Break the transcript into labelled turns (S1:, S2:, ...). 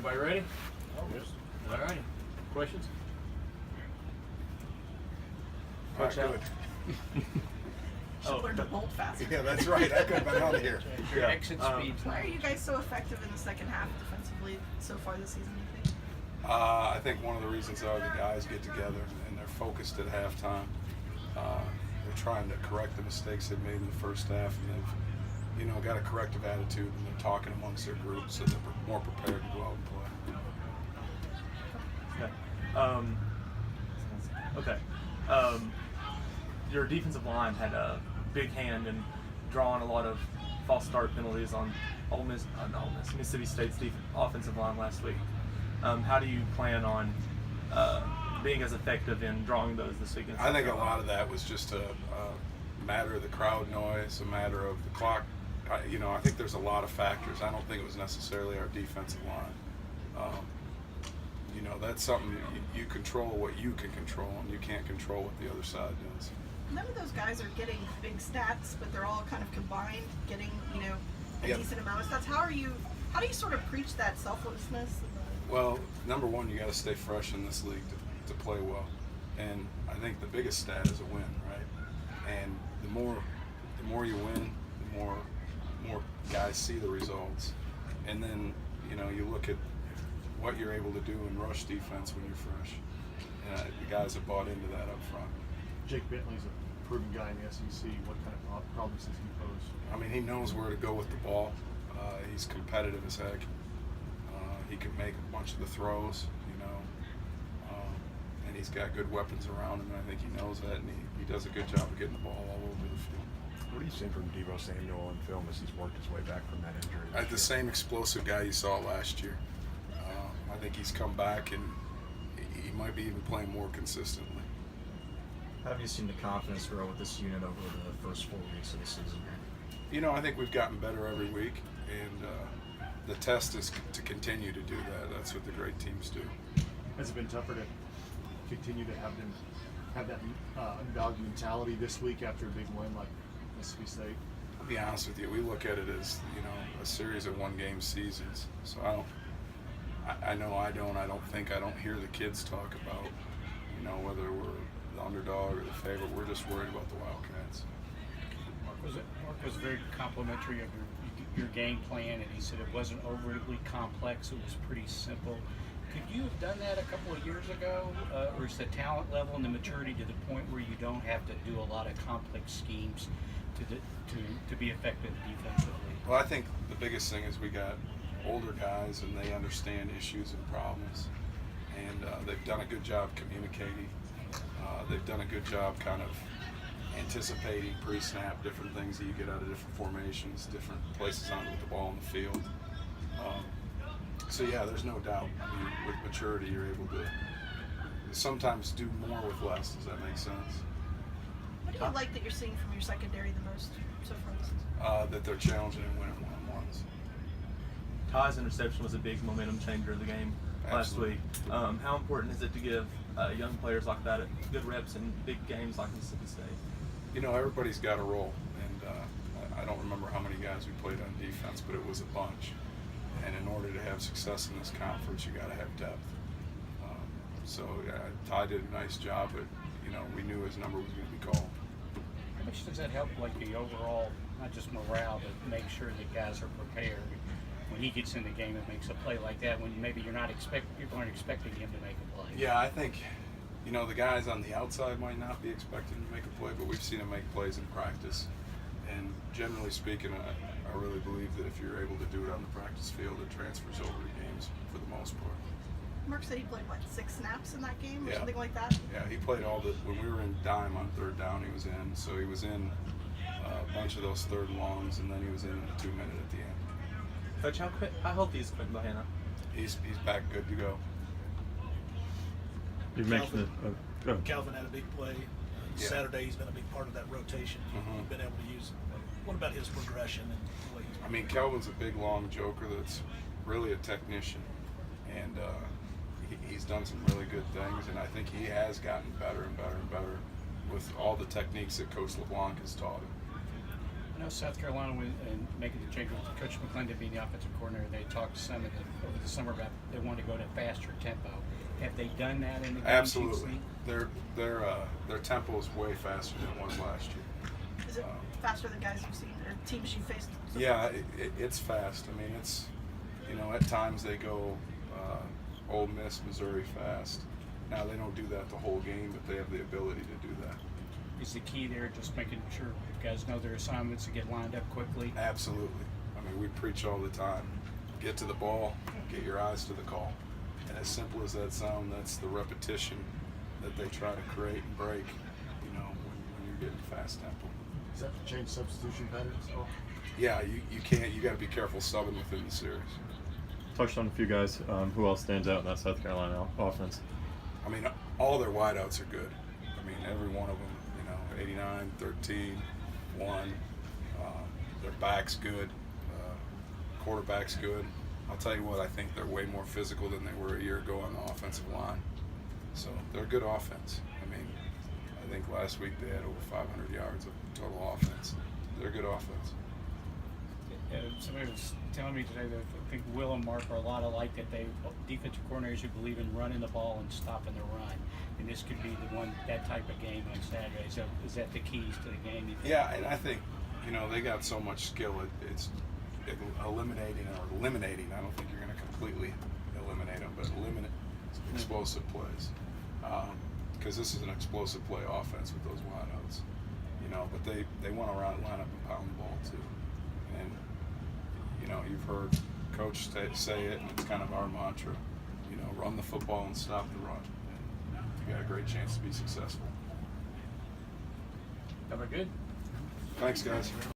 S1: Everybody ready?
S2: Oh, yes.
S1: All righty. Questions?
S3: All right,
S1: Coach Allen?
S3: good.
S4: Should learn to bolt faster.
S3: Yeah, that's right. I could have been out of here.
S2: Your
S1: Yeah,
S2: exit
S1: um,
S2: speed's
S4: Why
S2: not.
S4: are you guys so effective in the second half defensively so far this season, you think?
S3: I think one of the reasons are the guys get together and they're focused at halftime. They're trying to correct the mistakes they made in the first half, and they've, got a corrective attitude, and they're talking amongst their group, so they're more prepared to go out and play.
S1: Okay. Your defensive line had a big hand in drawing a lot of false start penalties on Mississippi State's offensive line last week. How do you plan on being as effective in drawing those this week?
S3: I think a lot of that was just a matter of the crowd noise, a matter of the clock. I think there's a lot of factors. I don't think it was necessarily our defensive line. That's something you control what you can control, and you can't control what the other side does.
S4: None of those guys are getting big stats, but they're all kind of combined, getting, a
S3: Yep.
S4: decent amount of stats. How do you sort of preach that selflessness?
S3: Well, number one, you got to stay fresh in this league to play well, and I think the biggest stat is a win, right? And the more you win, the more guys see the results, and then you look at what you're able to do in rush defense when you're fresh. And the guys have bought into that up front.
S5: Jake Bentley's a proven guy in the SEC. What kind of problems does he pose?
S3: I mean, he knows where to go with the ball. He's competitive as heck. He can make a bunch of the throws, and he's got good weapons around him, and I think he knows that, and he does a good job of getting the ball all over the field.
S6: What are you seeing from Deebo Samuel on film as he's worked his way back from that injury?
S3: The same explosive guy you saw last year. I think he's come back, and he might be even playing more consistently.
S7: How have you seen the confidence grow with this unit over the first 4 weeks of the season?
S3: I think we've gotten better every week, and the test is to continue to do that. That's what the great teams do.
S5: Has it been tougher to continue to have them have that underdog mentality this week after a big win like Mississippi State?
S3: I'll be honest with you, we look at it as a series of one-game seasons. So I don't hear the kids talk about whether we're the underdog or the favorite. We're just worried about the Wildcats.
S2: Mark was very complimentary of your game plan, and he said it wasn't overly complex. It was pretty simple. Could you have done that a couple of years ago, or is the talent level and the maturity to the point where you don't have to do a lot of complex schemes to be effective defensively?
S3: Well, I think the biggest thing is we got older guys, and they understand issues and problems, and they've done a good job communicating. They've done a good job kind of anticipating pre-snap different things that you get out of different formations, different places on with the ball in the field. So yeah, there's no doubt. I mean, with maturity, you're able to sometimes do more with less. Does that make sense?
S4: What do you like that you're seeing from your secondary the most so far this season?
S3: That they're challenging and winning one-on-ones.
S1: Ty's interception was a big momentum changer of the game last
S3: Absolutely.
S1: week. How important is it to give young players like that good reps in big games like Mississippi State?
S3: Everybody's got a role, and I don't remember how many guys we played on defense, but it was a bunch. And in order to have success in this conference, you got to have depth. Ty did a nice job, but we knew his number was going to be called.
S2: How much does that help, like the overall, not just morale, but make sure that guys are prepared when he gets in the game and makes a play like that, when maybe people aren't expecting him to make a play?
S3: Yeah, I think the guys on the outside might not be expecting to make a play, but we've seen him make plays in practice. And generally speaking, I really believe that if you're able to do it on the practice field, it transfers over to games for the most part.
S4: Mark said he played, 6 snaps in that game or
S3: Yeah.
S4: something like that?
S3: Yeah, he played when we were in dime on third down, he was in. So he was in a bunch of those third and longs, and then he was in a 2-minute at the end.
S1: Coach, how healthy is Quentin Bohanna?
S3: He's back good to go.
S8: You mentioned it.
S9: Calvin had a big play.
S3: Yeah.
S9: Saturday, he's been a big part of that rotation.
S3: Mhm.
S9: You've been able to use him. What about his progression and the way he's
S3: I mean, Kelvin's a big, long joker that's really a technician, and he's done some really good things, and I think he has gotten better and better and better with all the techniques that Coach LeBlanc has taught him.
S2: I know South Carolina was making the change with Coach McClendon being the offensive coordinator. They talked some over the summer about they wanted to go to faster tempo. Have they done that in the games you've
S3: Absolutely.
S2: seen?
S3: Their tempo is way faster than it was last year.
S4: Is it faster than guys you've seen or teams you've faced? so
S3: Yeah, it's fast. I mean, it's, you know, at times they go Ole Miss, Missouri fast. Now they don't do that the whole game, but they have the ability to do that.
S2: Is the key there just making sure guys know their assignments and get lined up quickly?
S3: Absolutely. I mean, we preach all the time. Get to the ball, get your eyes to the call. And as simple as that sounds, that's the repetition that they try to create and break, you know, when you're getting fast tempo.
S5: Does that change substitution patterns at all?
S3: Yeah, you can't, you got to be careful subbing within the series.
S8: Touched on a few guys. Who else stands out in that South Carolina offense?
S3: I mean, all their wideouts are good. I mean, every one of them, you know, 89, 13, 1. Their back's good. Quarterback's good. I'll tell you what, I think they're way more physical than they were a year ago on the offensive line. So they're a good offense. I mean, I think last week they had over 500 yards of total offense. They're a good offense.
S2: Somebody was telling me today that I think Will and Mark are a lot alike, that they defensive coordinators who believe in running the ball and stopping the run. And this could be that type of game on Saturday. So is that the keys to the game?
S3: Yeah, and I think, you know, they got so much skill. It's eliminating. I don't think you're going to completely eliminate them, but eliminate explosive plays. Because this is an explosive play offense with those wideouts. You know, but they want to line up and pound the ball too. And you know, you've heard Coach say it, and it's kind of our mantra. You know, run the football and stop the run. And you got a great chance to be successful.
S2: Cover good.
S3: Thanks, guys.